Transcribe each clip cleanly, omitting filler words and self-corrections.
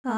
So,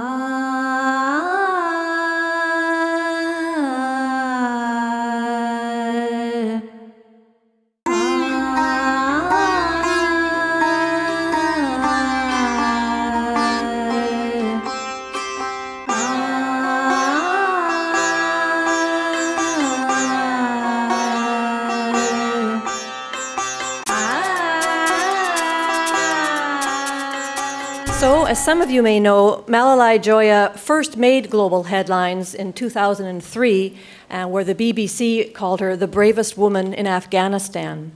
as some of you may know, Malalai Joya first made global headlines in 2003, where the BBC called her the bravest woman in Afghanistan.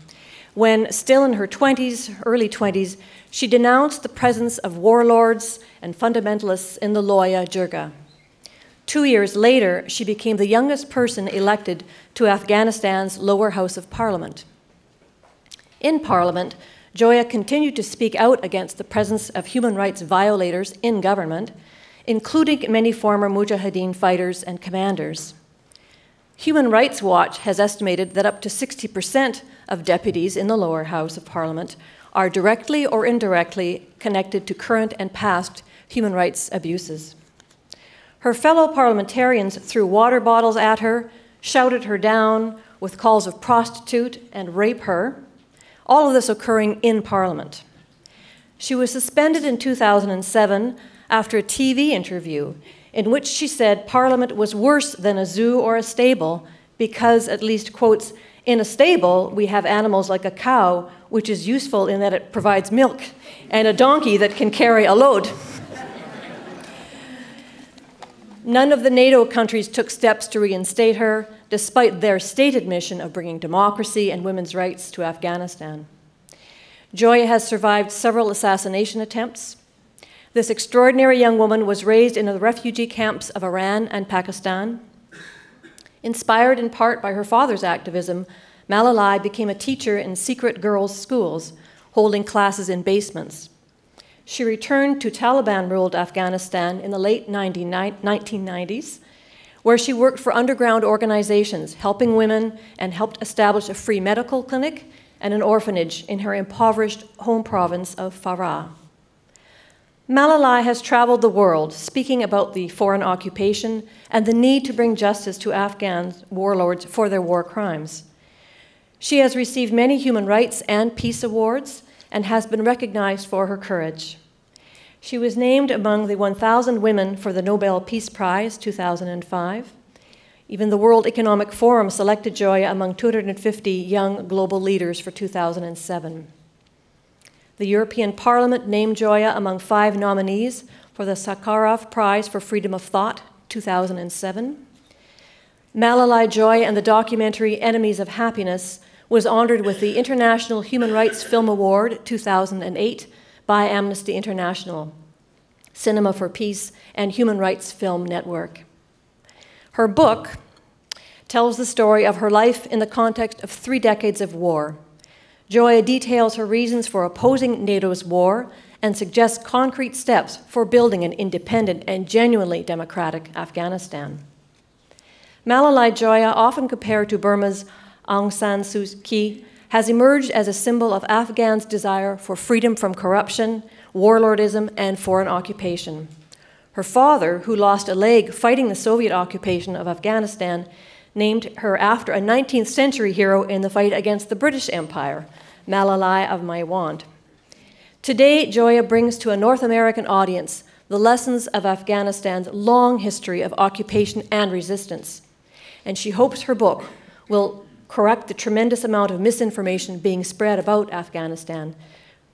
When, still in her 20s, early 20s, she denounced the presence of warlords and fundamentalists in the Loya Jirga. 2 years later, she became the youngest person elected to Afghanistan's lower house of parliament. In parliament, Joya continued to speak out against the presence of human rights violators in government, including many former Mujahideen fighters and commanders. Human Rights Watch has estimated that up to 60% of deputies in the lower house of parliament are directly or indirectly connected to current and past human rights abuses. Her fellow parliamentarians threw water bottles at her, shouted her down with calls of prostitute and rape her, all of this occurring in Parliament. She was suspended in 2007 after a TV interview in which she said Parliament was worse than a zoo or a stable because, at least, quotes, in a stable we have animals like a cow, which is useful in that it provides milk, and a donkey that can carry a load. None of the NATO countries took steps to reinstate her, despite their stated mission of bringing democracy and women's rights to Afghanistan. Joya has survived several assassination attempts. This extraordinary young woman was raised in the refugee camps of Iran and Pakistan. Inspired in part by her father's activism, Malalai became a teacher in secret girls' schools, holding classes in basements. She returned to Taliban-ruled Afghanistan in the late 1990s, where she worked for underground organizations, helping women, and helped establish a free medical clinic and an orphanage in her impoverished home province of Farah. Malalai has traveled the world, speaking about the foreign occupation and the need to bring justice to Afghan warlords for their war crimes. She has received many human rights and peace awards, and has been recognized for her courage. She was named among the 1,000 women for the Nobel Peace Prize 2005. Even the World Economic Forum selected Joya among 250 young global leaders for 2007. The European Parliament named Joya among 5 nominees for the Sakharov Prize for Freedom of Thought 2007. Malalai Joya and the documentary Enemies of Happiness was honored with the International Human Rights Film Award 2008 by Amnesty International, Cinema for Peace, and Human Rights Film Network. Her book tells the story of her life in the context of 3 decades of war. Joya details her reasons for opposing NATO's war and suggests concrete steps for building an independent and genuinely democratic Afghanistan. Malalai Joya, often compared to Burma's Aung San Suu Kyi, has emerged as a symbol of Afghans' desire for freedom from corruption, warlordism, and foreign occupation. Her father, who lost a leg fighting the Soviet occupation of Afghanistan, named her after a 19th century hero in the fight against the British Empire, Malalai of Maiwand. Today, Joya brings to a North American audience the lessons of Afghanistan's long history of occupation and resistance, and she hopes her book will correct the tremendous amount of misinformation being spread about Afghanistan.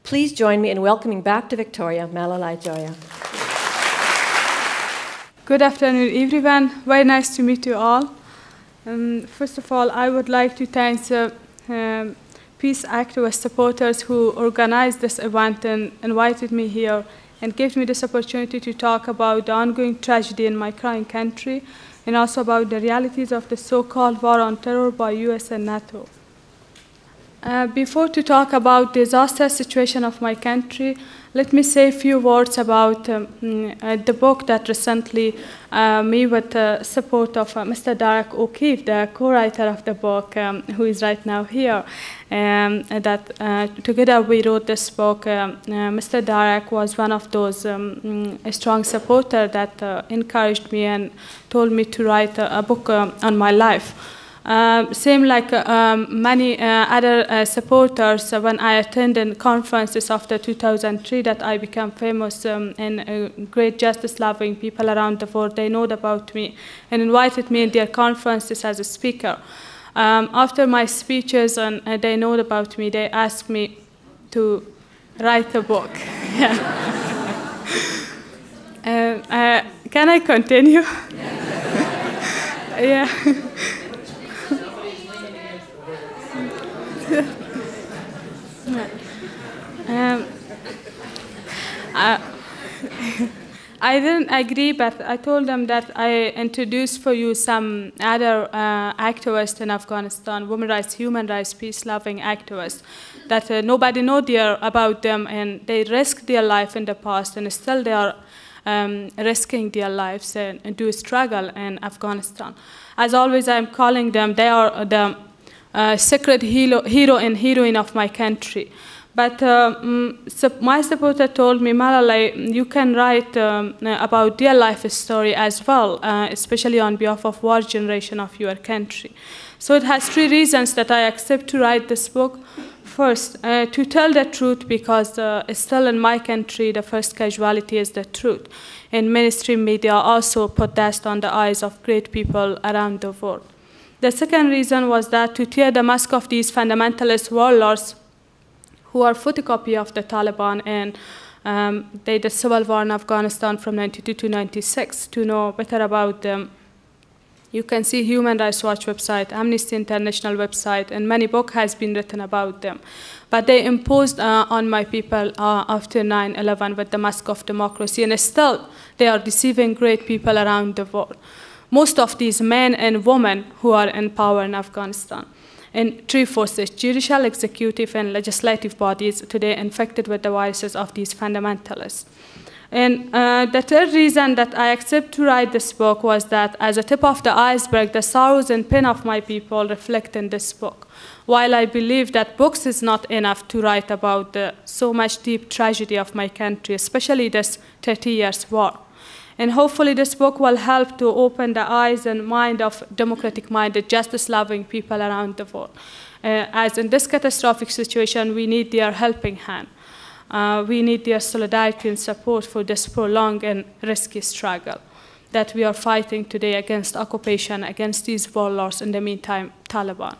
Please join me in welcoming back to Victoria, Malalai Joya. Good afternoon, everyone. Very nice to meet you all. First of all, I would like to thank the peace activist supporters who organized this event and invited me here and gave me this opportunity to talk about the ongoing tragedy in my crying country, and also about the realities of the so-called war on terror by US and NATO. Before to talk about the disaster situation of my country, let me say a few words about the book that recently, me with the support of Mr. Derek O'Keefe, the co-writer of the book, who is right now here, that together we wrote this book. Mr. Derek was one of those a strong supporter that encouraged me and told me to write a book on my life. Same like many other supporters, when I attended conferences after 2003 that I became famous and great justice-loving people around the world, they know about me and invited me in their conferences as a speaker. After my speeches and they know about me, they asked me to write a book. Can I continue? Yeah. I didn't agree, but I told them that I introduced for you some other activists in Afghanistan, women's rights, human rights, peace-loving activists, that nobody knows about them, and they risked their life in the past, and still they are risking their lives and do struggle in Afghanistan. As always, I'm calling them, they are the secret hero and heroine of my country. But my supporter told me, Malalai, you can write about their life story as well, especially on behalf of war generation of your country. So it has 3 reasons that I accept to write this book. First, to tell the truth, because still in my country, the first casualty is the truth. And mainstream media also put dust on the eyes of great people around the world. The second reason was that to tear the mask of these fundamentalist warlords who are photocopy of the Taliban, and they did civil war in Afghanistan from 92 to 96. To know better about them, you can see Human Rights Watch website, Amnesty International website, and many books has been written about them. But they imposed on my people after 9/11 with the mask of democracy, and still they are deceiving great people around the world. Most of these men and women who are in power in Afghanistan. And 3 forces, judicial, executive, and legislative bodies, today infected with the viruses of these fundamentalists. And the third reason that I accept to write this book was that, as a tip of the iceberg, the sorrows and pain of my people reflect in this book. While I believe that books is not enough to write about the so much deep tragedy of my country, especially this 30 years war. And hopefully this book will help to open the eyes and mind of democratic-minded, justice-loving people around the world. As in this catastrophic situation, we need their helping hand. We need their solidarity and support for this prolonged and risky struggle that we are fighting today against occupation, against these warlords, in the meantime, Taliban.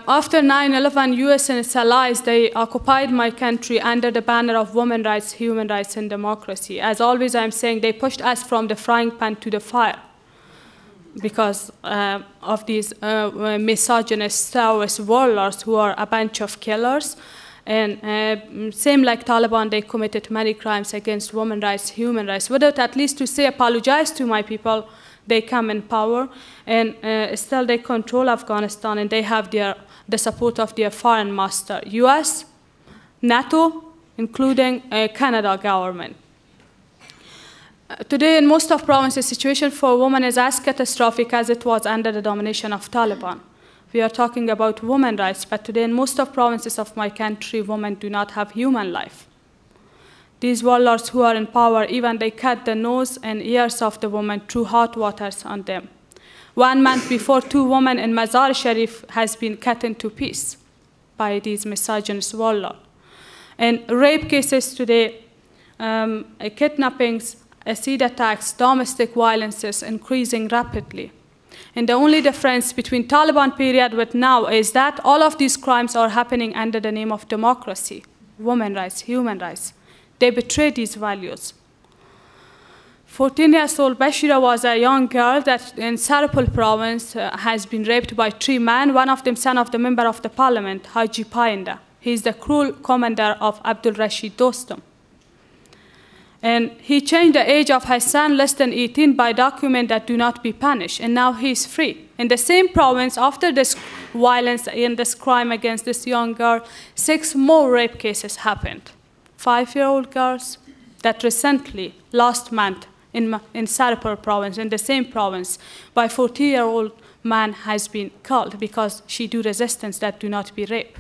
After 9/11, US and its allies, they occupied my country under the banner of women's rights, human rights, and democracy. As always, I'm saying they pushed us from the frying pan to the fire because of these misogynist, terrorist warlords who are a bunch of killers. And same like Taliban, they committed many crimes against women's rights, human rights, without at least to say apologize to my people. They come in power, and still they control Afghanistan, and they have the support of their foreign master, US, NATO, including Canada government. Today, in most of provinces, the situation for women is as catastrophic as it was under the domination of Taliban. We are talking about women's rights, but today in most of provinces of my country, women do not have human life. These warlords who are in power, even they cut the nose and ears of the women through hot waters on them. 1 month before, 2 women in Mazar Sharif has been cut into pieces by these misogynist warlords. And rape cases today, kidnappings, acid attacks, domestic violences increasing rapidly. And the only difference between Taliban period with now is that all of these crimes are happening under the name of democracy, women's rights, human rights. They betray these values. 14-year-old Bashira was a young girl that in Saripul province has been raped by 3 men, one of them son of the member of the parliament, Haji Painda. He is the cruel commander of Abdul Rashid Dostum. And he changed the age of his son less than 18 by documents that do not be punished, and now he is free. In the same province, after this violence and this crime against this young girl, 6 more rape cases happened. 5-year-old girls that recently, last month, in Saripur province, in the same province, by 40-year-old man has been killed because she do resistance that do not be rape.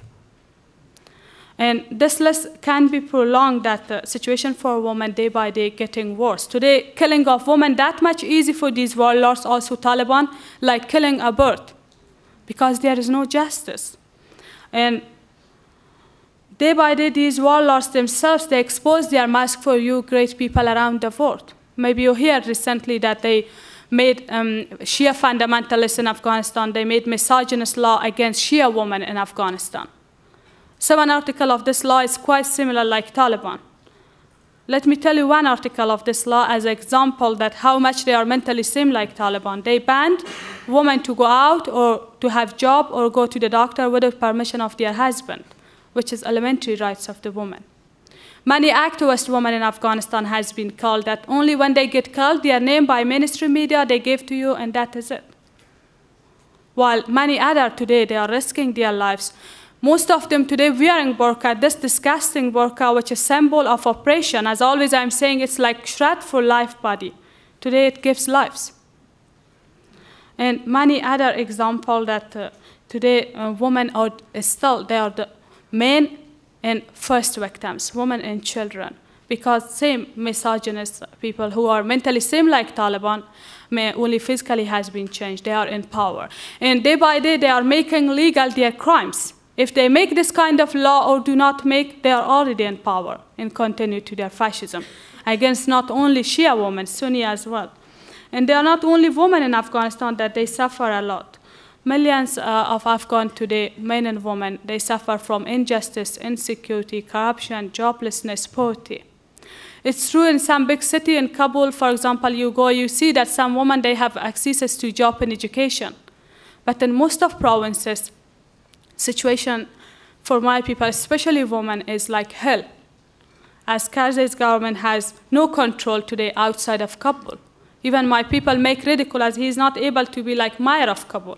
And this list can be prolonged, that the situation for women day by day getting worse. Today, killing of women that much easy for these warlords, also Taliban, like killing a bird, because there is no justice. And day by day, these warlords themselves, they expose their mask for you great people around the world. Maybe you heard recently that they made Shia fundamentalists in Afghanistan, they made misogynist law against Shia women in Afghanistan. So one article of this law is quite similar like Taliban. Let me tell you one article of this law as an example that how much they are mentally same like Taliban. They banned women to go out or to have job or go to the doctor without permission of their husband, which is elementary rights of the woman. Many activist women in Afghanistan has been called that only when they get called, they are named by mainstream media, they give to you, and that is it. While many other today, they are risking their lives. Most of them today wearing burqa, this disgusting burqa, which is symbol of oppression. As always, I'm saying it's like shred for life body. Today, it gives lives. And many other examples that today women are still, they are the main and first victims, women and children, because same misogynist people who are mentally same like Taliban, only physically has been changed. They are in power. And day by day, they are making legal their crimes. If they make this kind of law or do not make, they are already in power and continue to their fascism against not only Shia women, Sunni as well. And they are not only women in Afghanistan that they suffer a lot. Millions of Afghans today, men and women, they suffer from injustice, insecurity, corruption, joblessness, poverty. It's true in some big city in Kabul, for example, you go, you see that some women, they have access to job and education. But in most of provinces, situation for my people, especially women, is like hell, as Karzai's government has no control today outside of Kabul. Even my people make ridicule as he is not able to be like mayor of Kabul.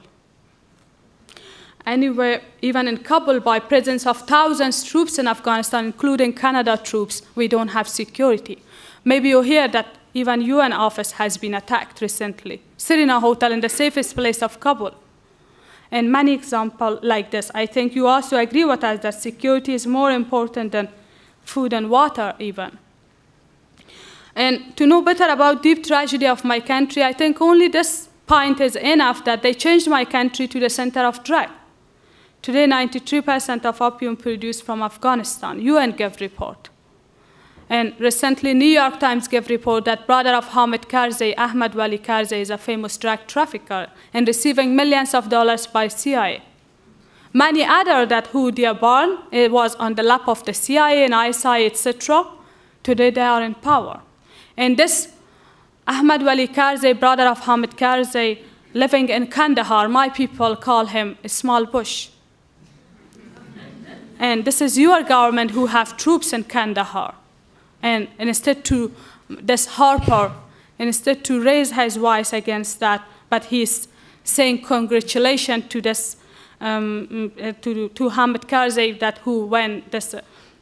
Anyway, even in Kabul, by presence of thousands of troops in Afghanistan, including Canada troops, we don't have security. Maybe you hear that even UN office has been attacked recently. Serena Hotel in the safest place of Kabul. And many examples like this. I think you also agree with us that security is more important than food and water even. And to know better about deep tragedy of my country, I think only this point is enough that they changed my country to the center of drug. Today, 93% of opium produced from Afghanistan, UN gave report. And recently, New York Times gave report that brother of Hamid Karzai, Ahmad Wali Karzai, is a famous drug trafficker and receiving millions of dollars by CIA. Many other that who they are born, it was on the lap of the CIA and ISI, etc. Today, they are in power. And this Ahmad Wali Karzai, brother of Hamid Karzai, living in Kandahar, my people call him a small bush. And this is your government who have troops in Kandahar. And instead to this Harper, instead to raise his voice against that, but he's saying congratulations to this, to Hamid Karzai that who won this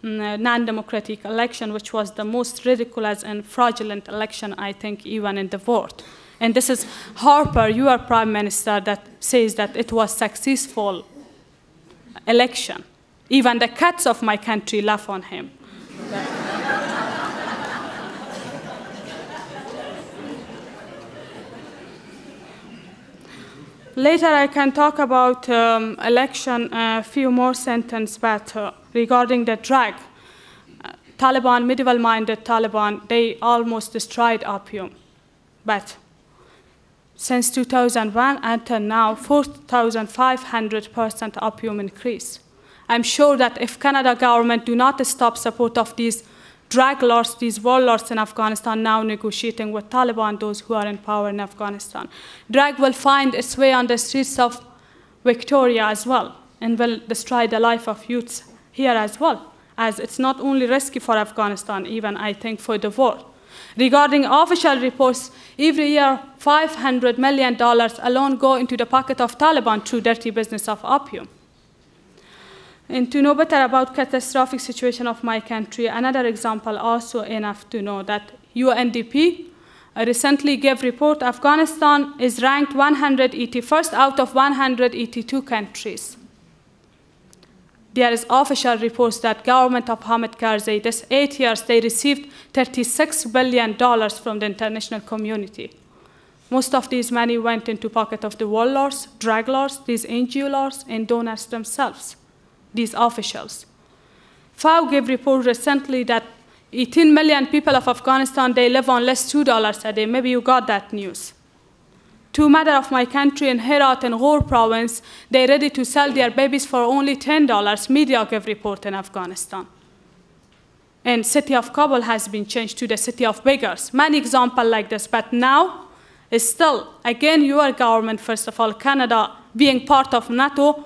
non-democratic election, which was the most ridiculous and fraudulent election, I think, even in the world. And this is Harper, your prime minister, that says that it was successful election. Even the cats of my country laugh on him. Later, I can talk about election, a few more sentences, but regarding the drug, Taliban, medieval-minded Taliban, they almost destroyed opium. But since 2001 until now, 4,500% opium increase. I'm sure that if Canada government do not stop support of these drug lords, these warlords in Afghanistan now negotiating with Taliban, those who are in power in Afghanistan, drug will find its way on the streets of Victoria as well and will destroy the life of youths here as well, as it's not only risky for Afghanistan, even I think for the world. Regarding official reports, every year $500 million alone go into the pocket of Taliban through dirty business of opium. And to know better about catastrophic situation of my country, another example also enough to know that UNDP recently gave report Afghanistan is ranked 181st out of 182 countries. There is official reports that government of Hamid Karzai, this 8 years, they received $36 billion from the international community. Most of this money went into pocket of the warlords, drug lords, these NGO lords, and donors themselves, these officials. FAO gave report recently that 18 million people of Afghanistan, they live on less $2 a day. Maybe you got that news. Two mothers of my country in Herat and Ghor province, they're ready to sell their babies for only $10. Media gave report in Afghanistan. And city of Kabul has been changed to the city of beggars. Many examples like this, but now is still, again, your government, first of all, Canada, being part of NATO,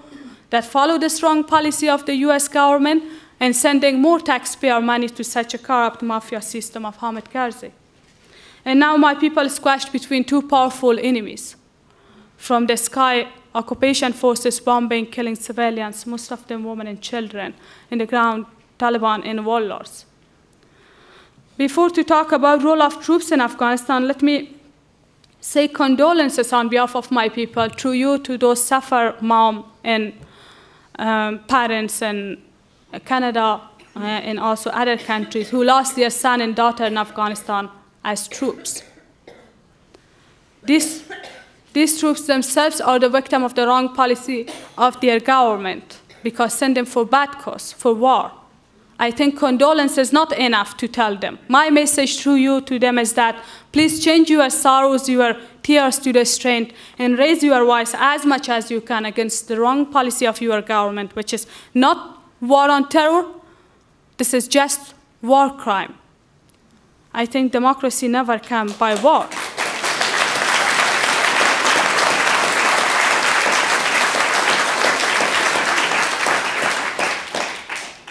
that follow the strong policy of the US government and sending more taxpayer money to such a corrupt mafia system of Hamid Karzai. And now my people squashed between two powerful enemies. From the sky, occupation forces bombing, killing civilians, most of them women and children. In the ground, Taliban and warlords. Before to talk about role of troops in Afghanistan, let me say condolences on behalf of my people through you to those suffer mom and parents in Canada and also other countries who lost their son and daughter in Afghanistan as troops. These troops themselves are the victim of the wrong policy of their government because send them for bad cause, for war. I think condolence is not enough to tell them. My message through you to them is that please change your sorrows, your tears to the strength, and raise your voice as much as you can against the wrong policy of your government, which is not war on terror. This is just war crime. I think democracy never comes by war.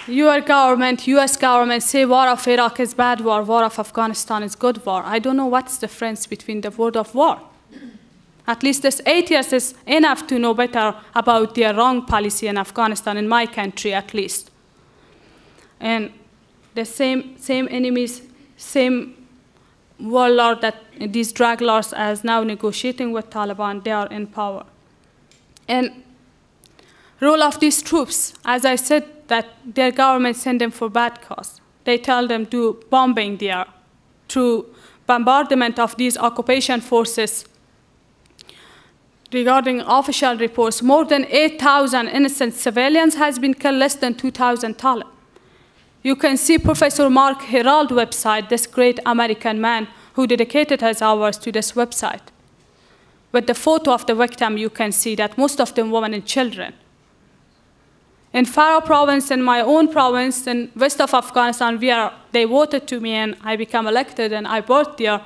Your government, US government, say war of Iraq is bad war, war of Afghanistan is good war. I don't know what's the difference between the word of war. At least this 8 years is enough to know better about their wrong policy in Afghanistan, in my country at least. And the same enemies, same warlord that these drug lords as now negotiating with Taliban, they are in power. And role of these troops, as I said, that their government send them for bad cause. They tell them do bombing there through bombardment of these occupation forces. Regarding official reports, more than 8,000 innocent civilians has been killed, less than 2,000 Taliban. You can see Professor Mark Herald's website, this great American man who dedicated his hours to this website. With the photo of the victim, you can see that most of them women and children. In Farah province, in my own province, in west of Afghanistan, they voted to me and I became elected and I worked there.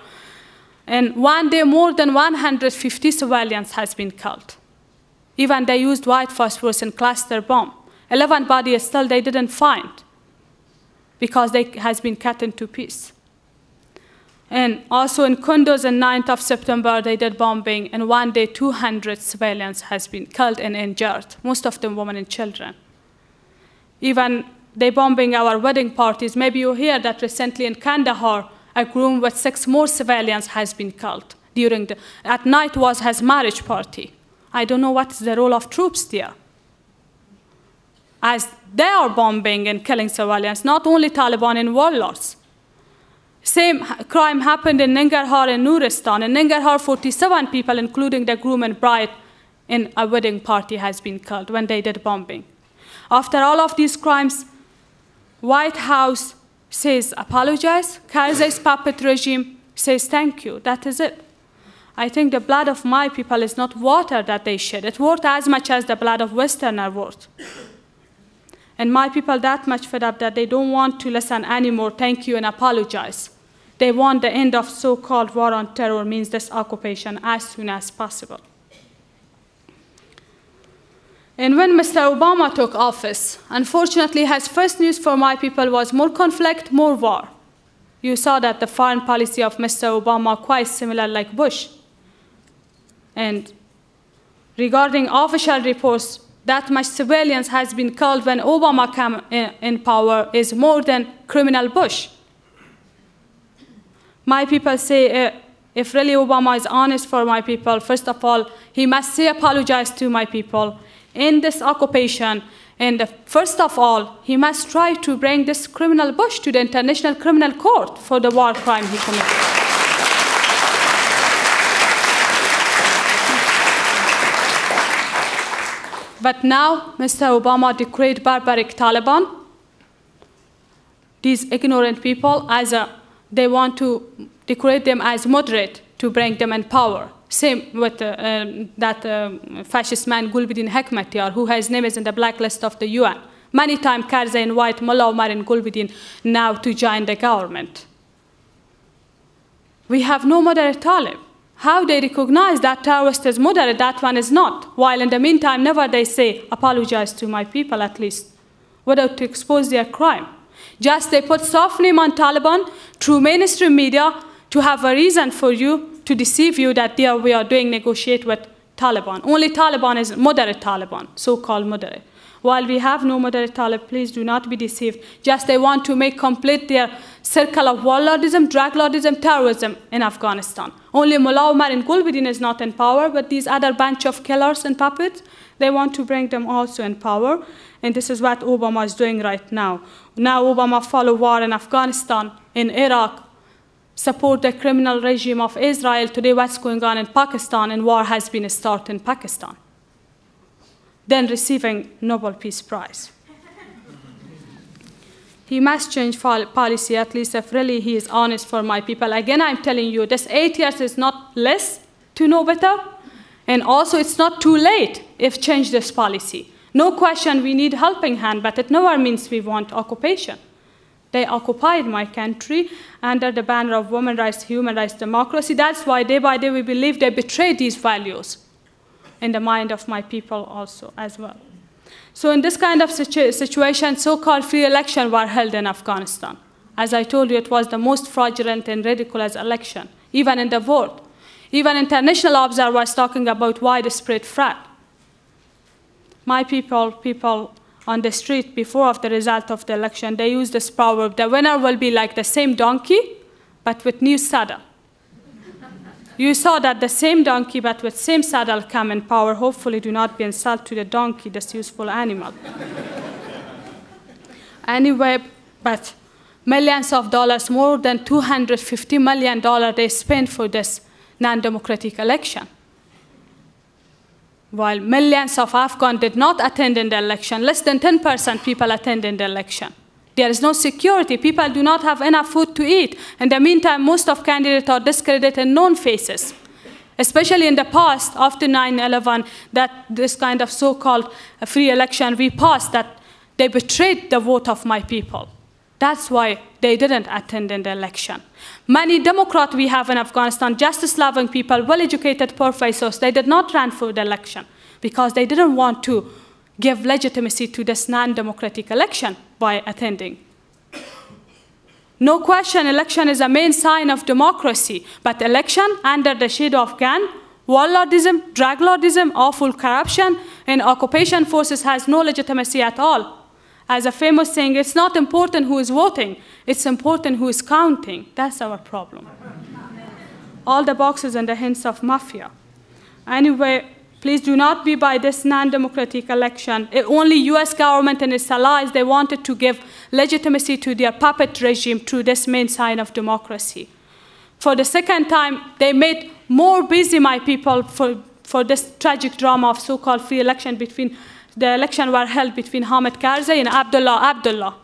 And one day, more than 150 civilians has been killed. Even they used white phosphorus and cluster bomb. 11 bodies still they didn't find because they has been cut into pieces. And also in Kunduz on 9th of September, they did bombing, and one day 200 civilians has been killed and injured, most of them women and children. Even they bombing our wedding parties. Maybe you hear that recently in Kandahar, a groom with 6 more civilians has been killed. At night was his marriage party. I don't know what's the role of troops there. As they are bombing and killing civilians, not only Taliban and warlords. Same crime happened in Nangarhar and Nuristan. In Nangarhar, 47 people, including the groom and bride, in a wedding party has been killed when they did bombing. After all of these crimes, White House says apologize. Karzai's puppet regime says thank you. That is it. I think the blood of my people is not water that they shed. It's worth as much as the blood of Westerners worth. And my people that much fed up that they don't want to listen anymore, thank you and apologize. They want the end of so-called war on terror, means this occupation, as soon as possible. And when Mr. Obama took office, unfortunately, his first news for my people was more conflict, more war. You saw that the foreign policy of Mr. Obama quite similar like Bush. And regarding official reports, that much civilians has been killed when Obama came in power is more than criminal Bush. My people say, if really Obama is honest for my people, first of all, he must say apologize to my people in this occupation. And first of all, he must try to bring this criminal Bush to the International Criminal Court for the war crime he committed. But now, Mr. Obama declared barbaric Taliban. These ignorant people, they want to declare them as moderate to bring them in power. Same with that fascist man, Gulbuddin Hekmatyar, who has name is in the blacklist of the UN. Many times, Karzai invite Mullah Omar and Gulbuddin now to join the government. We have no moderate Talib. How they recognize that terrorist is moderate, that one is not. While in the meantime, never they say, apologize to my people at least, without to expose their crime. Just they put soft name on Taliban through mainstream media to have a reason for you to deceive you that there we are doing negotiate with Taliban. Only Taliban is moderate Taliban, so-called moderate. While we have no moderate Talib, please do not be deceived. Just they want to make complete their circle of warlordism, drug lordism, terrorism in Afghanistan. Only Mullah Omar and Gulbuddin is not in power, but these other bunch of killers and puppets, they want to bring them also in power. And this is what Obama is doing right now. Now Obama follow war in Afghanistan, in Iraq, support the criminal regime of Israel. Today what's going on in Pakistan, and war has been started in Pakistan. Then receiving Nobel Peace Prize. He must change policy, at least if really he is honest for my people. Again, I'm telling you, this 8 years is not less to know better, and also it's not too late if change this policy. No question, we need helping hand, but it never means we want occupation. They occupied my country under the banner of women's rights, human rights, democracy. That's why day by day we believe they betrayed these values in the mind of my people also as well. So in this kind of situation, so-called free elections were held in Afghanistan. As I told you, it was the most fraudulent and ridiculous election, even in the world. Even international observers talking about widespread fraud. My people on the street before of the result of the election, they used this proverb, the winner will be like the same donkey, but with new saddle. You saw that the same donkey, but with same saddle, come in power. Hopefully do not be insult to the donkey, this useful animal. Anyway, but millions of dollars, more than $250 million they spent for this non-democratic election. While millions of Afghans did not attend in the election, less than 10% people attended the election. There is no security. People do not have enough food to eat. In the meantime, most of candidates are discredited and known faces. Especially in the past, after 9/11, that this kind of so-called free election we passed, that they betrayed the vote of my people. That's why they didn't attend in the election. Many Democrats we have in Afghanistan, justice-loving people, well-educated professors, they did not run for the election because they didn't want to give legitimacy to this non-democratic election by attending. No question, election is a main sign of democracy, but election under the shade of gun, warlordism, drug lordism, awful corruption, and occupation forces has no legitimacy at all. As a famous saying, it's not important who is voting, it's important who is counting. That's our problem. All the boxes and the hints of mafia. Anyway, please do not be by this non-democratic election. Only US government and its allies, they wanted to give legitimacy to their puppet regime through this main sign of democracy. For the second time, they made more busy my people for this tragic drama of so-called free election between the election were held between Hamid Karzai and Abdullah.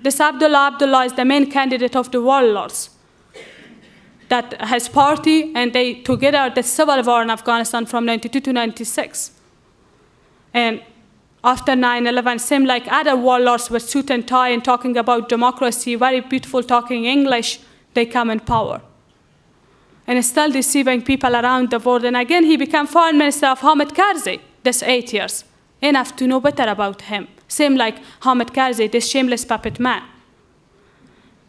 This Abdullah is the main candidate of the Warlords that has party, and they together the civil war in Afghanistan from 92 to 96. And after 9/11, same like other warlords with suit and tie and talking about democracy, very beautiful talking English, they come in power. And still deceiving people around the world. And again, he became foreign minister of Hamid Karzai this 8 years. Enough to know better about him. Same like Hamid Karzai, this shameless puppet man.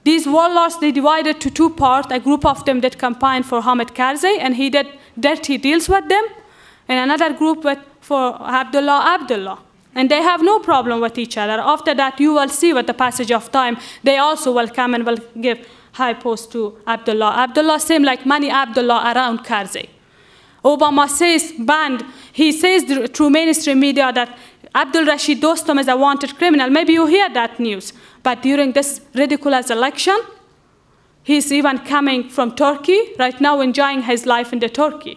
these warlords, they divided to two parts. A group of them that campaigned for Hamid Karzai, and he did dirty deals with them, and another group for Abdullah. And they have no problem with each other. After that, you will see with the passage of time, they also will come and will give high post to Abdullah. Abdullah seemed like many Abdullah around Karzai. Obama says, banned, he says through mainstream media that Abdul Rashid Dostum is a wanted criminal. Maybe you hear that news. But during this ridiculous election, he's even coming from Turkey, right now enjoying his life in Turkey.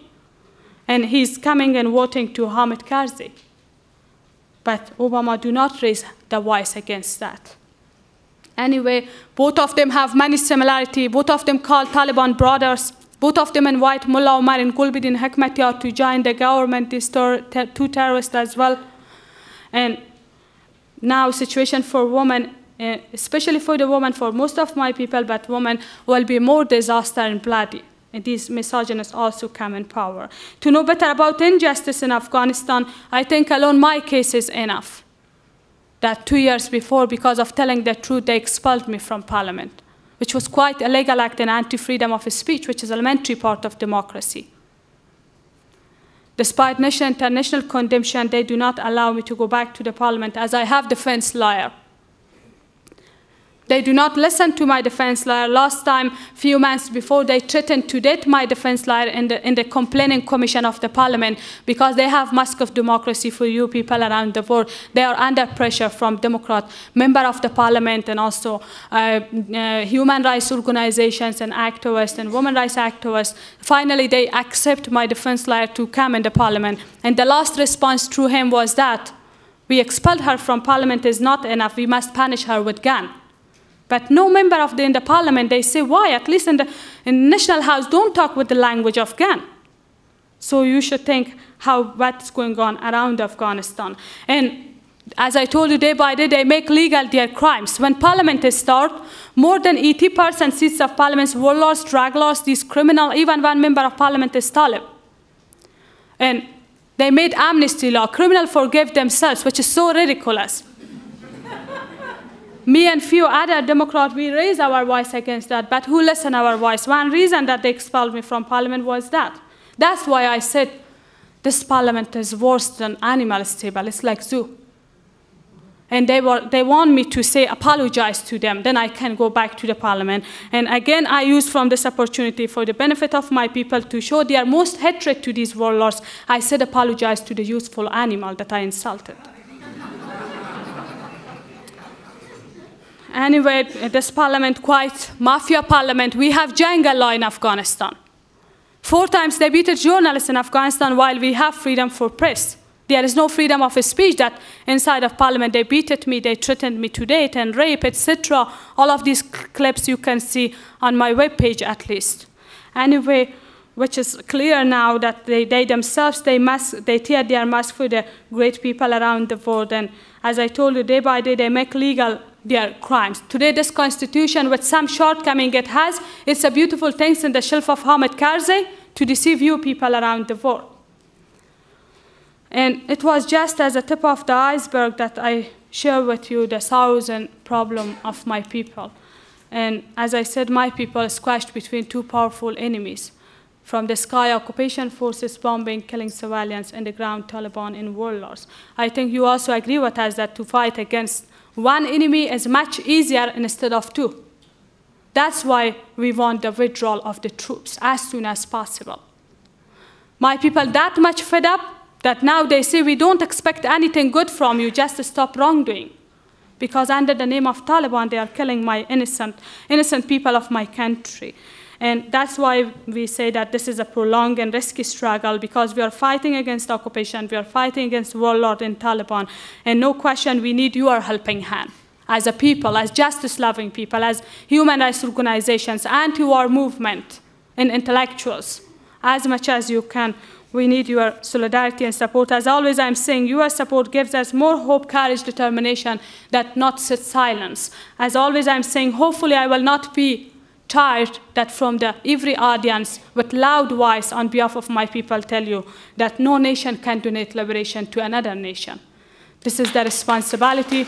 And he's coming and voting to Hamid Karzai. But Obama do not raise the voice against that. Anyway, both of them have many similarities. Both of them call Taliban brothers. Both of them invite Mullah Omar and Gulbuddin Hekmatyar to join the government, these two terrorists as well. And now situation for women, especially for the women, for most of my people, but women will be more disaster and bloody. And these misogynists also come in power. To know better about injustice in Afghanistan, I think alone my case is enough. That 2 years before, because of telling the truth, they expelled me from parliament, which was quite a legal act and anti-freedom of speech, which is an elementary part of democracy. Despite national and international condemnation, they do not allow me to go back to the parliament as I have defense lawyer. They do not listen to my defense lawyer. Last time, few months before, they threatened to death my defense lawyer in the complaining commission of the parliament because they have mask of democracy for you people around the world. They are under pressure from Democrat member of the parliament and also human rights organizations and activists and women rights activists. Finally, they accept my defense lawyer to come in the parliament. And the last response through him was that we expelled her from parliament is not enough. We must punish her with gun. But no member of in the parliament, they say, why? At least in the National House, don't talk with the language of gun. So you should think what's going on around Afghanistan. And as I told you, day by day, they make legal their crimes. When parliament is started, more than 80% seats of parliament's warlords, drug lords, these criminals, even one member of parliament is Talib. And they made amnesty law. Criminals forgive themselves, which is so ridiculous. Me and few other Democrats, we raise our voice against that, but who listen our voice? One reason that they expelled me from parliament was that. That's why I said this parliament is worse than animal stable. It's like zoo. And they want me to say, apologize to them, then I can go back to the parliament. And again, I use from this opportunity for the benefit of my people to show their most hatred to these warlords. I said, apologize to the useful animal that I insulted. Anyway, this parliament, quite mafia parliament. We have jungle law in Afghanistan. 4 times they beat journalists in Afghanistan while we have freedom for press. There is no freedom of speech that inside of parliament they beat me, they threatened me to date and rape, etc. All of these clips you can see on my webpage at least. Anyway, which is clear now that they themselves, they tear their mask for the great people around the world. And as I told you, day by day, they make legal their crimes. Today, this constitution, with some shortcoming it has, it's a beautiful thing in the shelf of Hamid Karzai to deceive you people around the world. And it was just as a tip of the iceberg that I share with you the thousand problem of my people. And as I said, my people are squashed between two powerful enemies. From the sky, occupation forces bombing, killing civilians, and the ground, Taliban and warlords. I think you also agree with us that to fight against one enemy is much easier instead of two. That's why we want the withdrawal of the troops as soon as possible. My people that much fed up that now they say we don't expect anything good from you, just stop wrongdoing. Because under the name of Taliban, they are killing my innocent people of my country. And that's why we say that this is a prolonged and risky struggle, because we are fighting against occupation, we are fighting against warlord and Taliban, and no question we need your helping hand. As a people, as justice-loving people, as human rights organizations, anti-war movement, and intellectuals, as much as you can, we need your solidarity and support. As always, I'm saying your support gives us more hope, courage, determination, that not sit silence. As always, I'm saying, hopefully I will not be tired that from every audience with loud voice on behalf of my people tell you that no nation can donate liberation to another nation. This is the responsibility.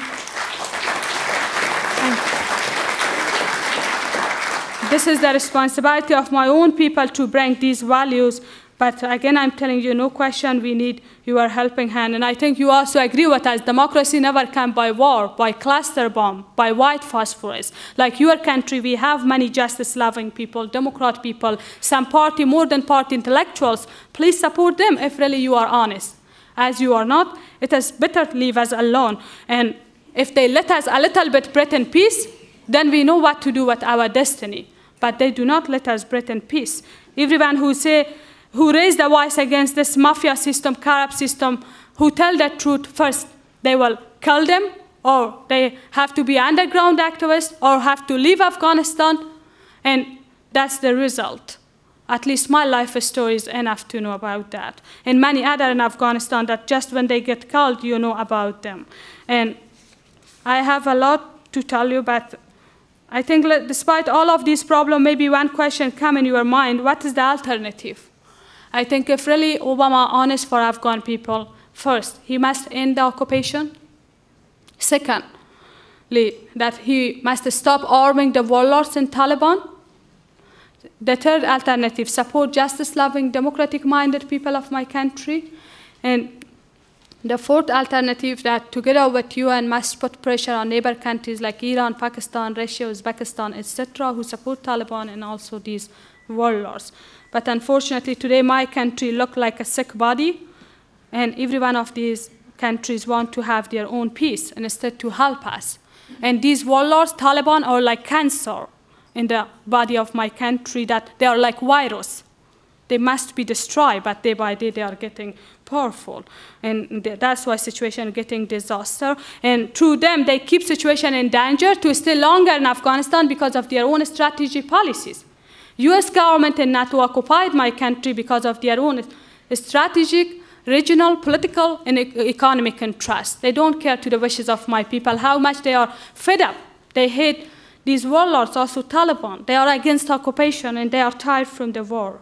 this is the responsibility of my own people to bring these values. But again, I'm telling you, no question, we need your helping hand. And I think you also agree with us, democracy never comes by war, by cluster bomb, by white phosphorus. Like your country, we have many justice-loving people, Democrat people, some party, more than party intellectuals. Please support them if really you are honest. As you are not, it is better to leave us alone. And if they let us a little bit breathe in peace, then we know what to do with our destiny. But they do not let us breathe in peace. Everyone who raise the voice against this mafia system, corrupt system, who tell the truth first, they will kill them, or they have to be underground activists, or have to leave Afghanistan, and that's the result. At least my life story is enough to know about that. And many other in Afghanistan that just when they get killed, you know about them. And I have a lot to tell you, but I think despite all of these problems, maybe one question come in your mind, what is the alternative? I think if really Obama is honest for Afghan people, first, he must end the occupation. Secondly, that he must stop arming the warlords and Taliban. The third alternative, support justice-loving, democratic-minded people of my country. And the fourth alternative, that together with UN must put pressure on neighbor countries like Iran, Pakistan, Russia, Uzbekistan, etc., who support Taliban and also these warlords. But unfortunately, today my country looks like a sick body, and every one of these countries want to have their own peace and instead to help us. And these warlords, Taliban, are like cancer in the body of my country, that they are like virus. They must be destroyed, but day by day they are getting powerful. And that's why situation is getting disaster. And through them, they keep situation in danger to stay longer in Afghanistan because of their own strategy policies. US government and NATO occupied my country because of their own strategic, regional, political, and economic interests. They don't care to the wishes of my people, how much they are fed up. They hate these warlords, also Taliban. They are against occupation, and they are tired from the war.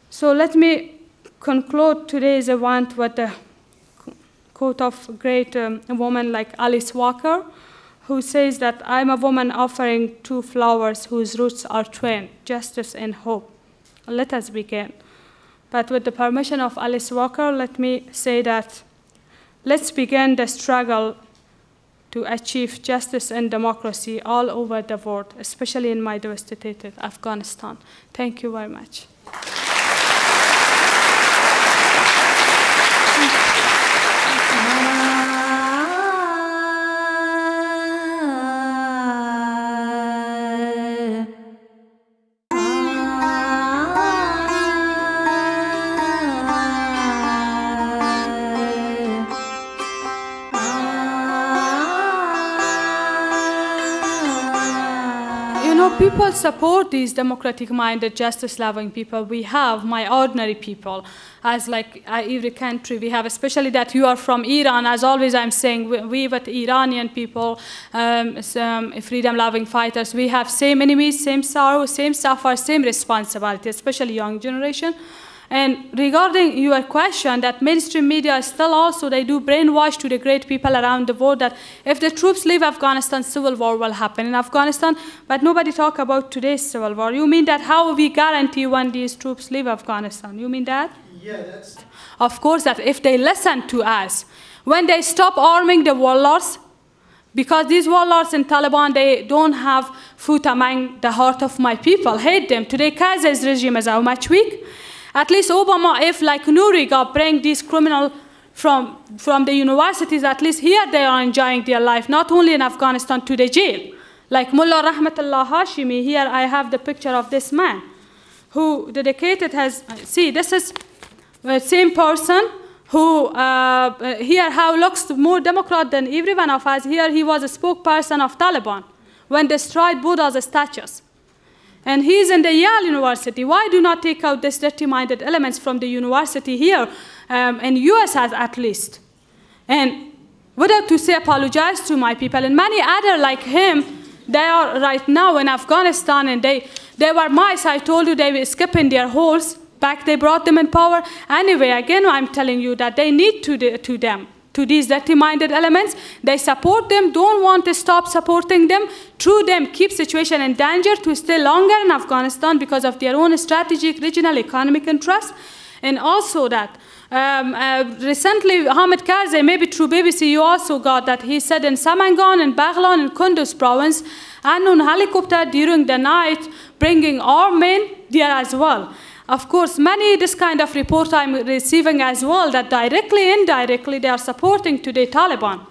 So let me conclude today's event with a quote of a great woman like Alice Walker, who says that I'm a woman offering two flowers whose roots are twin, justice and hope. Let us begin. But with the permission of Alice Walker, let me say that let's begin the struggle to achieve justice and democracy all over the world, especially in my devastated Afghanistan. Thank you very much. People support these democratic-minded, justice-loving people. We have my ordinary people, as like every country we have, especially that you are from Iran. As always, I'm saying we with Iranian people, freedom-loving fighters, we have same enemies, same sorrow, same suffer, same responsibility, especially young generation. And regarding your question, that mainstream media still also, they do brainwash to the great people around the world that if the troops leave Afghanistan, civil war will happen in Afghanistan, but nobody talk about today's civil war. You mean that how we guarantee when these troops leave Afghanistan? You mean that? Yeah, that's... Of course, that if they listen to us, when they stop arming the warlords, because these warlords in Taliban, they don't have foot among the heart of my people, hate them. Today, Karzai's regime is how much weak? At least Obama, if like Nuriga bring these criminals from the universities, at least here they are enjoying their life, not only in Afghanistan to the jail. Like Mullah Rahmatullah Hashimi, here I have the picture of this man who dedicated see, this is the same person who, here how looks more Democrat than every one of us. Here he was a spokesperson of Taliban when they destroyed Buddha's statues. And he's in the Yale University. Why do not take out these dirty-minded elements from the university here, in US at least? And without to say apologize to my people, and many other like him, they are right now in Afghanistan, and they were mice. I told you they were skipping their holes. Back they brought them in power. Anyway, again, I'm telling you that they need to them. to these dirty-minded elements. They support them, don't want to stop supporting them, through them keep situation in danger to stay longer in Afghanistan because of their own strategic regional economic interests. And also that recently Hamid Karzai, maybe through BBC you also got that, he said in Samangan and Baghlan and Kunduz province, unknown helicopter during the night bringing our men there as well. Of course, many this kind of report I'm receiving as well, that directly, indirectly, they are supporting today Taliban.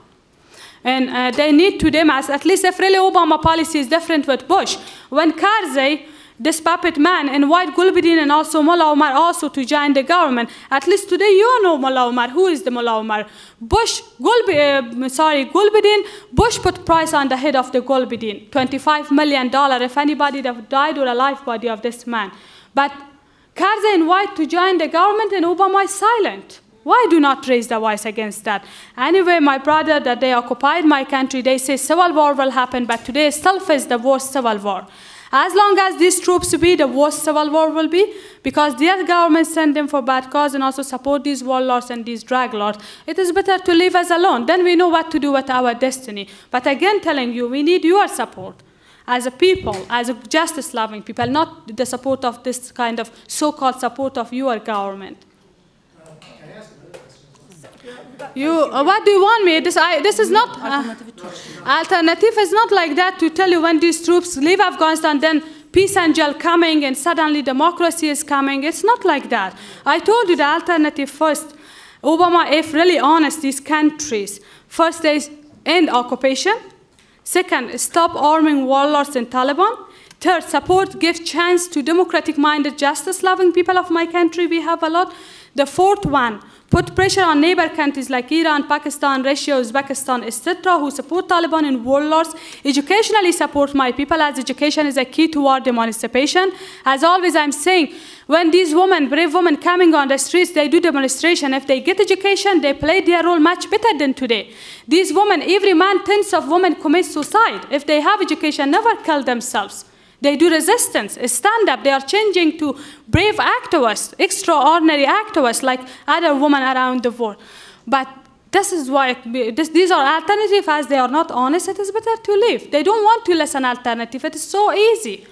And they need to them, as at least if really Obama policy is different with Bush. When Karzai, this puppet man, invite Gulbuddin and also Mullah Omar also to join the government, at least today you know Mullah Omar. Who is the Mullah Omar? Bush, Gulbuddin, Bush put price on the head of the Gulbuddin, $25 million if anybody that died or a life body of this man. But Karzai invited to join the government and Obama is silent. Why do not raise the voice against that? Anyway, my brother, that they occupied my country, they say civil war will happen, but today itself is the worst civil war. As long as these troops be, the worst civil war will be, because their government send them for bad cause and also support these warlords and these drag lords. It is better to leave us alone. Then we know what to do with our destiny. But again, telling you, we need your support. As a people, as a justice-loving people, not the support of this kind of so-called support of your government. What do you want me? This is not alternative is not like that to tell you when these troops leave Afghanistan, then peace angel coming and suddenly democracy is coming. It's not like that. I told you the alternative first. Obama, if really honest, these countries, first they end occupation. Second, stop arming warlords and Taliban. Third, support, give chance to democratic-minded, justice-loving people of my country. We have a lot. The fourth one, put pressure on neighbor countries like Iran, Pakistan, Russia, Uzbekistan, etc., who support Taliban and warlords. Educationally support my people, as education is a key toward emancipation. As always, I'm saying, when these women, brave women coming on the streets, they do demonstration. If they get education, they play their role much better than today. These women, every man, tens of women commit suicide. If they have education, never kill themselves. They do resistance, stand up. They are changing to brave activists, extraordinary activists like other women around the world. But this is why these are alternatives. As they are not honest, it is better to leave. They don't want to listen alternative. It is so easy.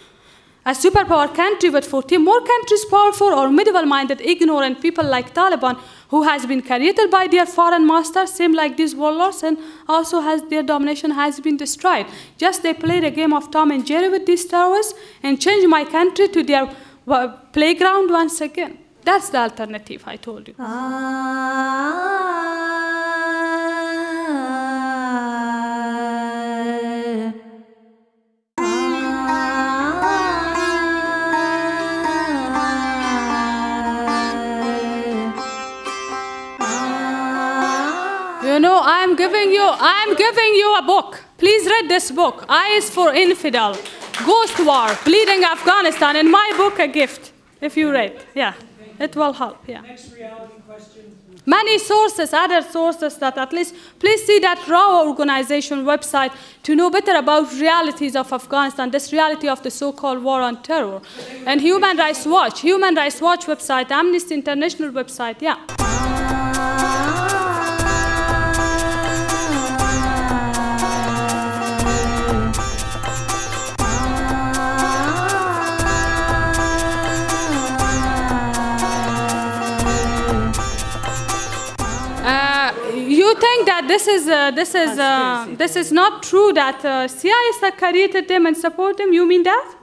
A superpower country with 14 more countries powerful or medieval-minded, ignorant people like Taliban, who has been created by their foreign masters, same like these warlords, and also has their domination has been destroyed. Just they played a game of Tom and Jerry with these terrorists and changed my country to their playground once again. That's the alternative, I told you. You know, I'm giving you a book. Please read this book. I is for Infidel, Ghost War, Bleeding Afghanistan, and my book, a gift. If you read, yeah, it will help. Yeah. Next reality question. Many sources, other sources that at least, please see that RAW organization website to know better about realities of Afghanistan, this reality of the so-called war on terror. And Human Rights Watch website, Amnesty International website, yeah. You think that this is not true, that CIA created them and support them? You mean that?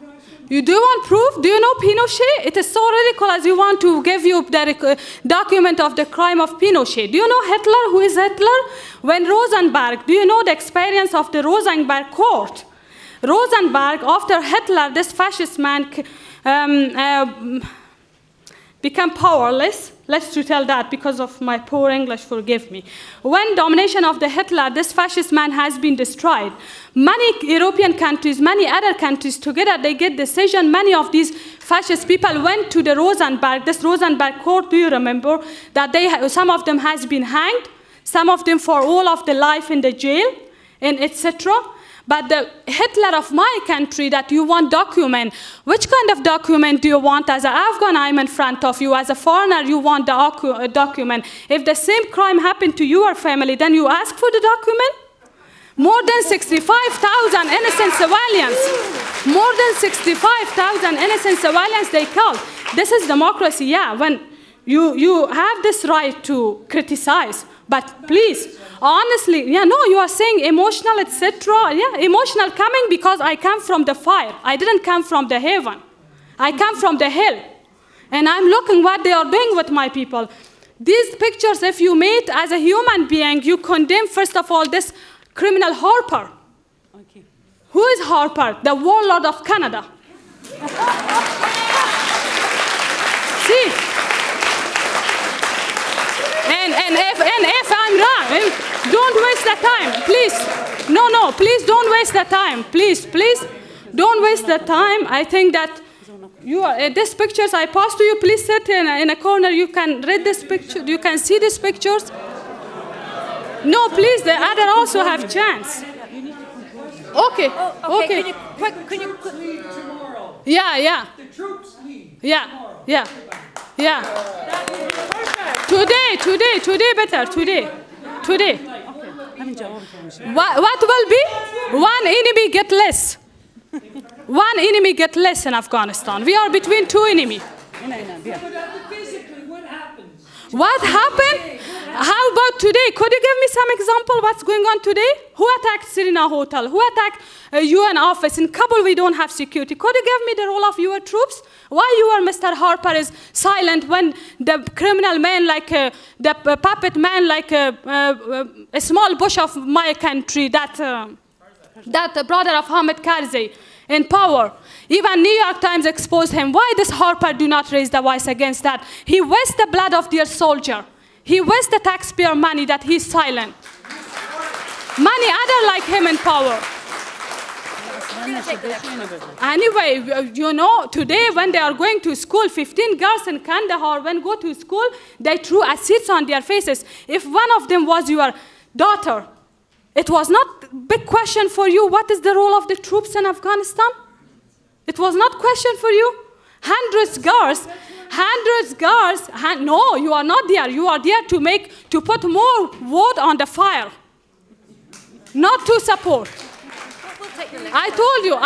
You do want proof? Do you know Pinochet? It is so ridiculous. You want to give you the document of the crime of Pinochet. Do you know Hitler? Who is Hitler? When Rosenberg, do you know the experience of the Rosenberg court? Rosenberg, after Hitler, this fascist man become powerless. Let's to tell that because of my poor English, forgive me. When domination of the Hitler, this fascist man has been destroyed. Many European countries, many other countries together, they get decision. Many of these fascist people went to the Rosenberg, this Rosenberg court, do you remember? That some of them has been hanged, some of them for all of the life in the jail, and etc. But the Hitler of my country that you want document, which kind of document do you want? As an Afghan, I'm in front of you. As a foreigner, you want the document. If the same crime happened to your family, then you ask for the document? More than 65,000 innocent civilians. More than 65,000 innocent civilians they killed. This is democracy, yeah, when you have this right to criticize. But please, honestly, yeah, no, you are saying emotional, etc. Yeah, emotional coming because I come from the fire. I didn't come from the heaven. I come from the hell. And I'm looking what they are doing with my people. These pictures, if you meet as a human being, you condemn, first of all, this criminal Harper. Okay. Who is Harper? The warlord of Canada. See? And if I'm wrong, don't waste the time, please. No, please don't waste the time. Please, don't waste the time. I think that you are, these pictures I pass to you, please sit in a corner. You can read this picture. You can see these pictures. No, please, the other also have chance. Okay, okay. Can you leave tomorrow? Yeah. The troops leave. Yeah. Today better, today. What will be? One enemy get less. One enemy get less in Afghanistan. We are between two enemies. What happened? How about today? Could you give me some example what's going on today? Who attacked Serena Hotel? Who attacked UN office? In Kabul, we don't have security. Could you give me the role of your troops? Why you Mr. Harper is silent when the criminal man, like the puppet man, like a small bush of my country, that brother of Hamid Karzai, in power. Even New York Times exposed him. Why does Harper do not raise the voice against that? He wastes the blood of their soldier. He wastes the taxpayer money that he's silent. Many other like him in power. Anyway, you know, today when they are going to school, 15 girls in Kandahar, when go to school, they threw acids on their faces. If one of them was your daughter, it was not a big question for you, what is the role of the troops in Afghanistan? It was not a question for you. Hundreds girls, no, you are not there. You are there to put more wood on the fire, not to support. I told you,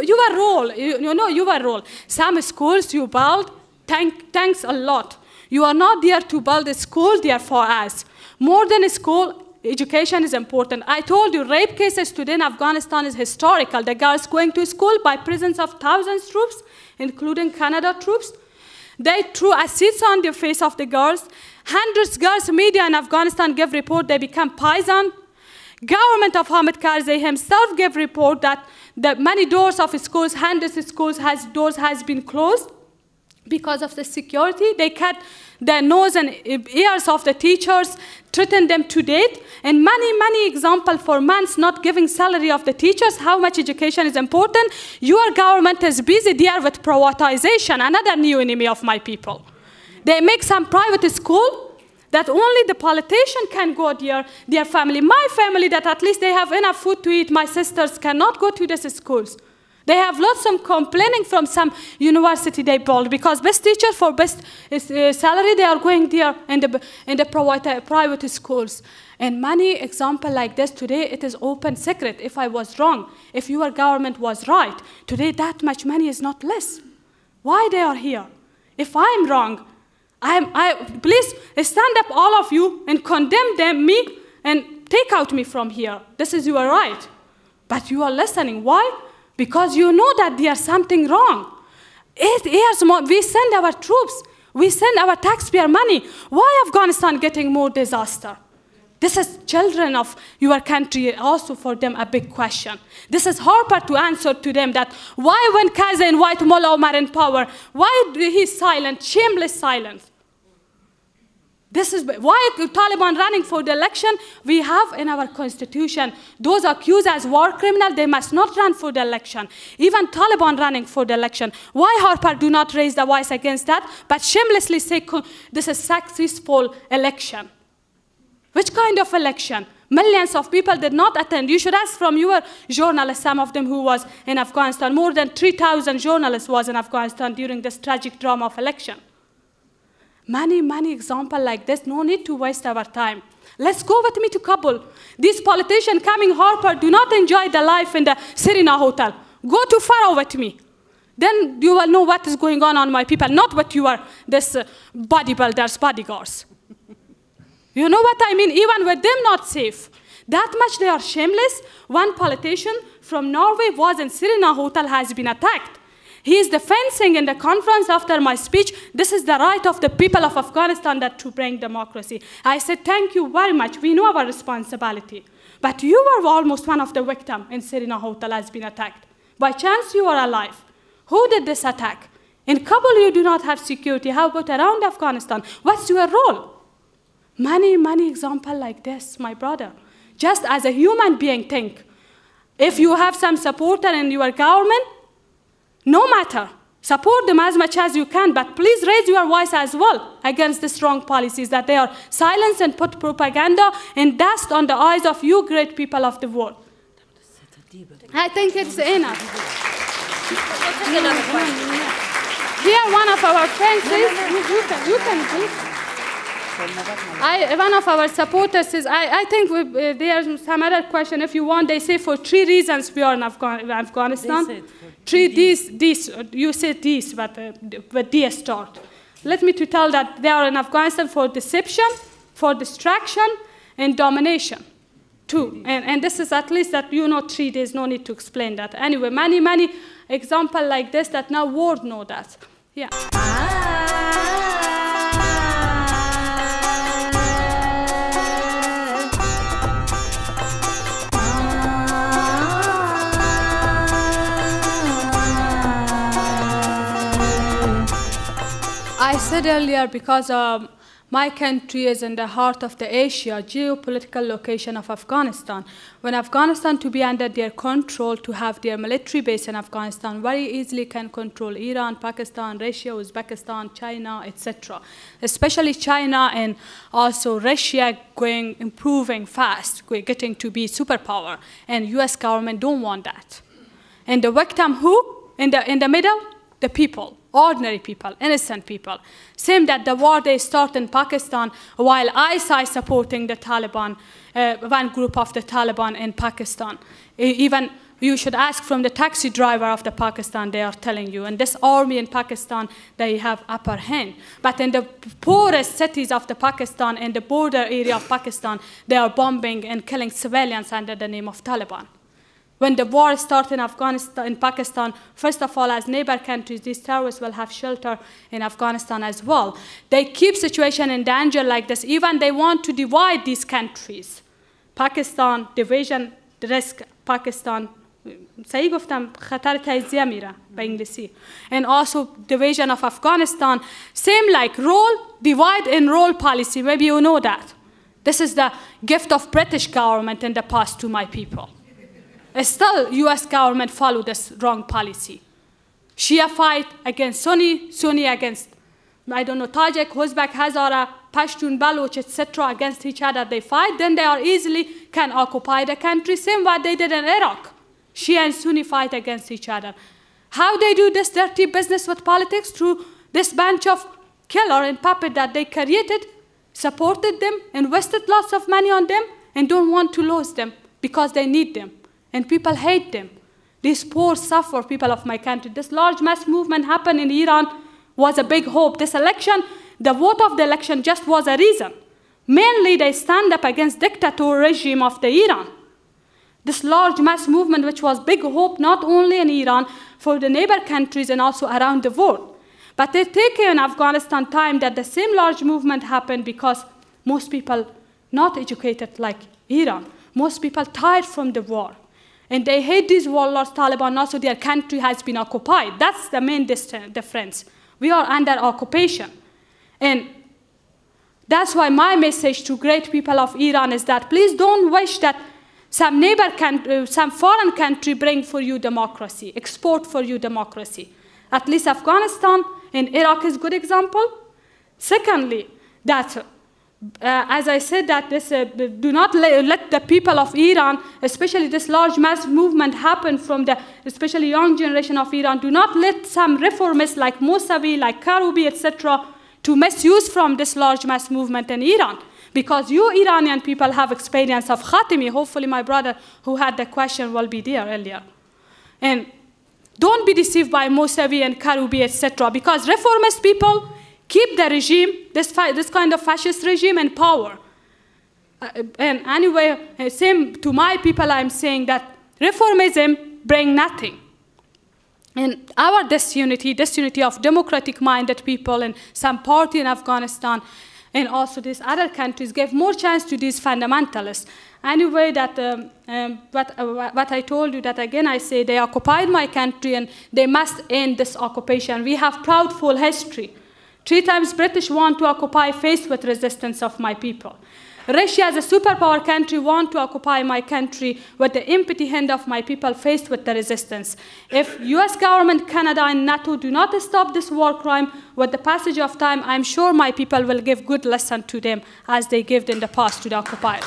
your role, your role. Some schools you build, thanks a lot. You are not there to build a school, they are for us. More than a school, education is important. I told you, rape cases today in Afghanistan is historical. The girls going to school by presence of thousands of troops, including Canada troops. They threw acids on the face of the girls. Hundreds of girls, media in Afghanistan gave report they become poisoned. Government of Hamid Karzai himself gave report that many doors of schools, hundreds of schools doors has been closed because of the security. They cut the nose and ears of the teachers, threatened them to death, and many examples for months not giving salary of the teachers, how much education is important. Your government is busy there with privatization, another new enemy of my people. They make some private school that only the politician can go there, their family. My family, that at least they have enough food to eat, my sisters cannot go to these schools. They have lots of complaining from some university they build because best teacher for best salary, they are going there in the private schools. And many examples like this today, it is open secret. If I was wrong, if your government was right, today that much money is not less. Why they are here? If I'm wrong, please stand up all of you and condemn me and take out me from here. This is your right. But you are listening. Why? Because you know that there's something wrong. 8 years more, we send our troops. We send our taxpayer money. Why Afghanistan getting more disaster? This is children of your country, also for them a big question. This is Harper to answer to them that why when Karzai and White Mullah Omar in power, why he's silent, shameless silence? This is why Taliban running for the election. We have in our constitution, those accused as war criminal, they must not run for the election. Even Taliban running for the election. Why Harper do not raise the voice against that, but shamelessly say this is successful election? Which kind of election? Millions of people did not attend. You should ask from your journalists, some of them who was in Afghanistan. More than 3,000 journalists was in Afghanistan during this tragic drama of election. Many examples like this. No need to waste our time. Let's go with me to Kabul. These politicians coming Harper do not enjoy the life in the Serena Hotel. Go to Faro with me. Then you will know what is going on my people, not what you are, this bodybuilders, bodyguards. You know what I mean? Even with them not safe. That much they are shameless. One politician from Norway was in Serena Hotel, has been attacked. He is defending in the conference after my speech, this is the right of the people of Afghanistan that to bring democracy. I said, thank you very much. We know our responsibility. But you were almost one of the victims in Serena Hotel has been attacked. By chance, you are alive. Who did this attack? In Kabul, you do not have security. How about around Afghanistan? What's your role? Many examples like this, my brother. Just as a human being, think. If you have some supporter in your government, no matter, support them as much as you can, but please raise your voice as well against the strong policies that they are silence and put propaganda and dust on the eyes of you great people of the world. I think it's enough. Here one of our friends says, you can please. One of our supporters says, I think there's some other question if you want. They say for 3 reasons we are in Afghanistan. 3 Ds, you said Ds, but D start. Let me to tell that they are in Afghanistan for deception, for distraction, and domination. 2. And this is at least that you know 3 days, no need to explain that. Anyway, many examples like this that now world know that. Yeah. I said earlier because my country is in the heart of the Asia, geopolitical location of Afghanistan. When Afghanistan to be under their control, to have their military base in Afghanistan, very easily can control Iran, Pakistan, Russia, Uzbekistan, China, etc. Especially China and also Russia improving fast, getting to be superpower. And US government don't want that. And the victim who? In the middle? The people. Ordinary people, innocent people. Same that the war they start in Pakistan while ISI supporting the Taliban, one group of the Taliban in Pakistan. Even you should ask from the taxi driver of the Pakistan, they are telling you. And this army in Pakistan, they have upper hand. But in the poorest cities of the Pakistan and the border area of Pakistan, they are bombing and killing civilians under the name of Taliban. When the war started in Afghanistan, in Pakistan, first of all, as neighbor countries, these terrorists will have shelter in Afghanistan as well. They keep situation in danger like this. Even they want to divide these countries. Pakistan, division, the risk, Pakistan, and also division of Afghanistan. Same like role, divide and role policy. Maybe you know that. This is the gift of British government in the past to my people. Still, US government follow this wrong policy. Shia fight against Sunni, Sunni against, I don't know, Tajik, Uzbek, Hazara, Pashtun, Baloch, etc. against each other. They fight, then they are easily can occupy the country. Same what they did in Iraq. Shia and Sunni fight against each other. How they do this dirty business with politics? Through this bunch of killer and puppet that they created, supported them, invested lots of money on them, and don't want to lose them because they need them. And people hate them. These poor, suffer people of my country. This large mass movement happened in Iran was a big hope. This election, the vote of the election just was a reason. Mainly, they stand up against dictator regime of the Iran. This large mass movement, which was big hope not only in Iran, for the neighbor countries and also around the world. But it took in Afghanistan time that the same large movement happened because most people not educated like Iran. Most people tired from the war. And they hate these warlords, Taliban, also their country has been occupied. That's the main difference. We are under occupation. And that's why my message to great people of Iran is that please don't wish that some some foreign country bring for you democracy, export for you democracy. At least Afghanistan and Iraq is a good example. Secondly, that as I said, that this, do not let the people of Iran, especially this large mass movement happen from the especially young generation of Iran, do not let some reformists like Mousavi, like Karoubi, etc., to misuse from this large mass movement in Iran. Because you Iranian people have experience of Khatami. Hopefully my brother who had the question will be there earlier. And don't be deceived by Mousavi and Karoubi, etc., because reformist people keep the regime, this kind of fascist regime, in power. And anyway, same to my people, I'm saying that reformism brings nothing. And our disunity of democratic-minded people and some party in Afghanistan and also these other countries gave more chance to these fundamentalists. Anyway, that what I told you, that again I say, they occupied my country and they must end this occupation. We have proudful history. 3 times British want to occupy faced with resistance of my people. Russia as a superpower country want to occupy my country with the empty hand of my people faced with the resistance. If US government, Canada and NATO do not stop this war crime with the passage of time, I'm sure my people will give good lesson to them as they gave in the past to the occupiers.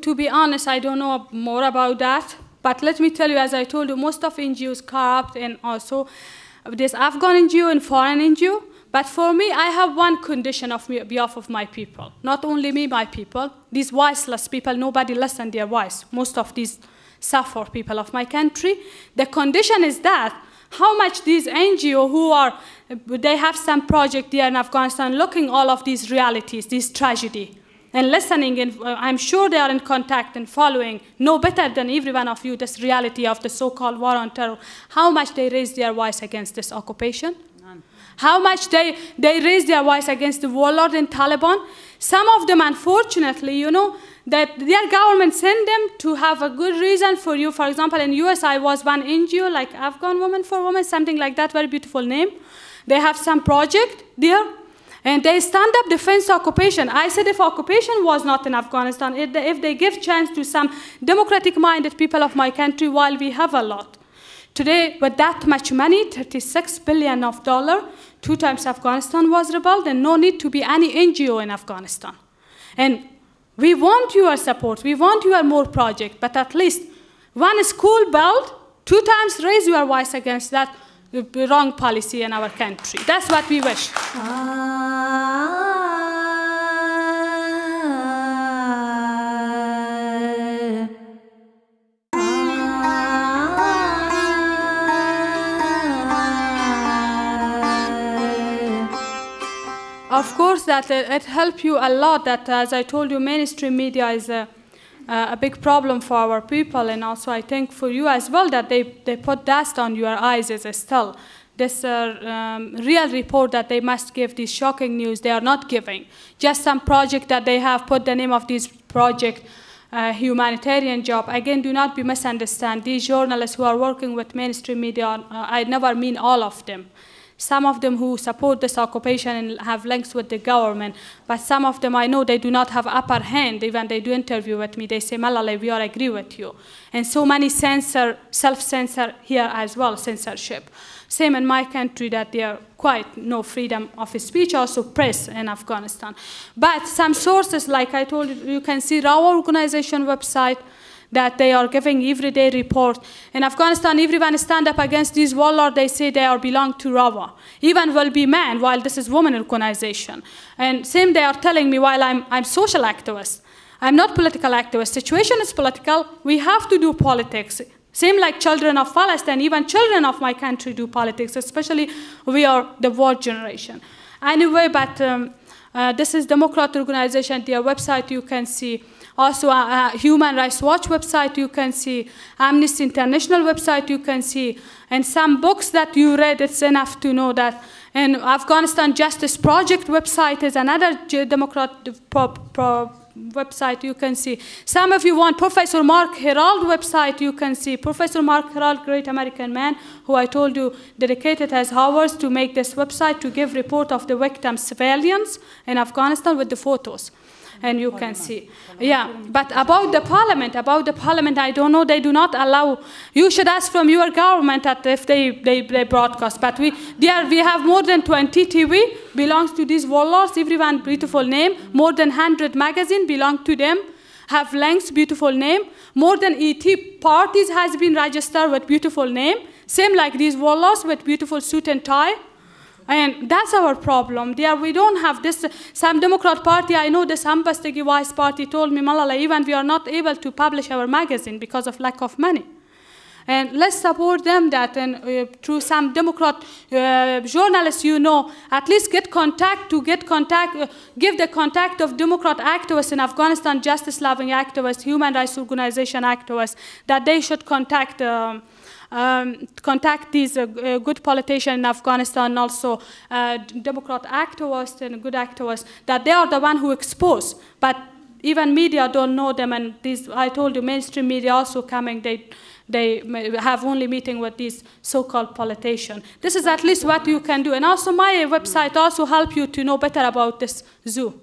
To be honest, I don't know more about that. But let me tell you, as I told you, most of NGOs corrupt, and also there's Afghan NGO and foreign NGO. But for me, I have one condition on behalf of my people. Not only me, my people. These voiceless people, nobody listens their voice. Most of these suffer people of my country. The condition is that how much these NGO who are, they have some project there in Afghanistan looking all of these realities, this tragedy, and listening, and I'm sure they are in contact and following, know better than every one of you this reality of the so-called war on terror. How much they raise their voice against this occupation? None. How much they raise their voice against the warlord and Taliban? Some of them, unfortunately, you know, that their government send them to have a good reason for you. For example, in US, I was one NGO, like Afghan Women for Women, something like that, very beautiful name. They have some project there. And they stand up defense occupation. I said if occupation was not in Afghanistan, if they give chance to some democratic-minded people of my country, while we have a lot. Today, with that much money, $36 billion, 2 times Afghanistan was rebelled, and no need to be any NGO in Afghanistan. And we want your support, we want your more project, but at least one school built, 2 times raise your voice against that the wrong policy in our country. That's what we wish. Of course, that it helps you a lot that, as I told you, mainstream media is a big problem for our people, and also I think for you as well, that they put dust on your eyes as still. This real report that they must give, these shocking news, they are not giving. Just some project that they have put the name of this project, humanitarian job. Again, do not be misunderstood. These journalists who are working with mainstream media, I never mean all of them. Some of them who support this occupation and have links with the government, but some of them I know they do not have upper hand. Even they do interview with me, they say, Malalai, we all agree with you. And so many self-censor here as well, censorship. Same in my country, that there are quite no freedom of speech, also press in Afghanistan. But some sources, like I told you, you can see our organization website, that they are giving everyday report. In Afghanistan, everyone stand up against these warlords. They say they are belong to Rawa. Even will be man, while this is woman organization. And same they are telling me, while I'm social activist. I'm not political activist. Situation is political. We have to do politics. Same like children of Palestine, even children of my country do politics, especially we are the war generation. Anyway, but this is Democrat organization, their website you can see. Also, Human Rights Watch website you can see, Amnesty International website you can see, and some books that you read, it's enough to know that. And Afghanistan Justice Project website is another Democrat website, you can see. Some of you want Professor Mark Herald website, you can see. Professor Mark Herald, great American man, who I told you dedicated his hours to make this website to give report of the victims, civilians in Afghanistan with the photos. And you can see. Yeah, but about the parliament, I don't know, they do not allow, you should ask from your government that if they broadcast, but we have more than 20 TV belongs to these warlords, everyone beautiful name, more than 100 magazine belong to them, have links, beautiful name, more than 80 parties has been registered with beautiful name, same like these warlords with beautiful suit and tie. And that's our problem. We don't have this. Some Democrat Party, I know this Ambastagi Vice Party told me, Malalai, even we are not able to publish our magazine because of lack of money. And let's support them that, and through some Democrat journalists, you know, at least give the contact of Democrat activists in Afghanistan, justice-loving activists, human rights organization activists, that they should contact these good politicians in Afghanistan, also Democrat activists and good activists, that they are the one who expose. But even media don't know them, and these, I told you, mainstream media also coming, they have only meeting with these so-called politicians. This is at least what you can do. And also my website also help you to know better about this zoo.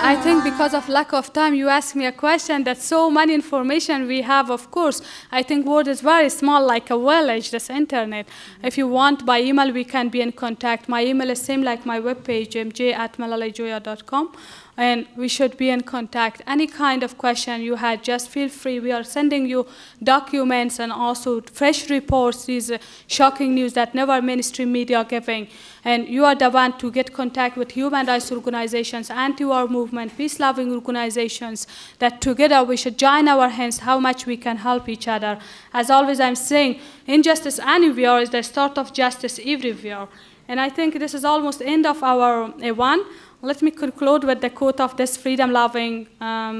I think because of lack of time, you asked me a question that so many information we have, of course. I think world is very small, like a village, this internet. If you want by email, we can be in contact. My email is same like my webpage, mj@malalaijoya.com. And we should be in contact. Any kind of question you had, just feel free. We are sending you documents and also fresh reports, these shocking news that never mainstream media giving. And you are the one to get contact with human rights organizations, anti-war movement, peace-loving organizations, that together we should join our hands how much we can help each other. As always I'm saying, injustice anywhere is the start of justice everywhere. And I think this is almost the end of our one. Let me conclude with the quote of this freedom-loving a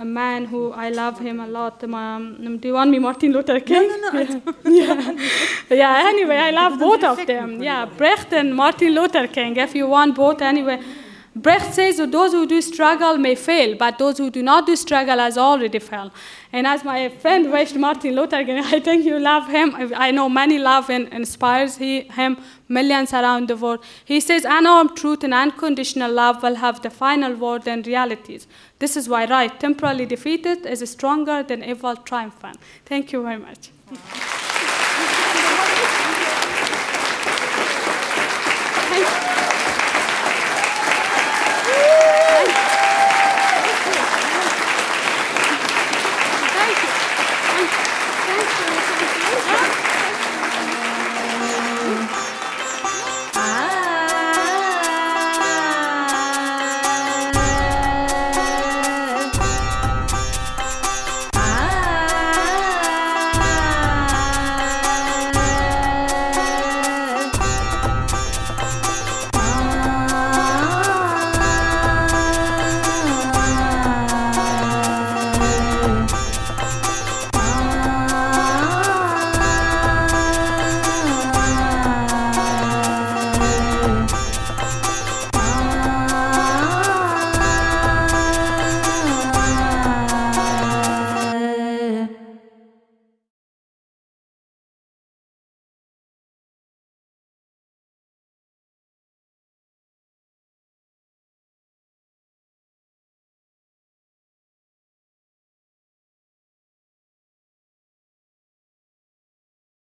man who I love him a lot. Do you want me Martin Luther King? No. Yeah, anyway, I love both of them. Yeah, Brecht and Martin Luther King, if you want both anyway. Brecht says that those who do struggle may fail, but those who do not do struggle has already failed. And as my friend wished Martin Luther King, I think you love him. I know many love and inspires him, millions around the world. He says, unarmed truth and unconditional love will have the final word and realities. This is why right, temporarily defeated, is stronger than evil triumphant. Thank you very much. Thank you.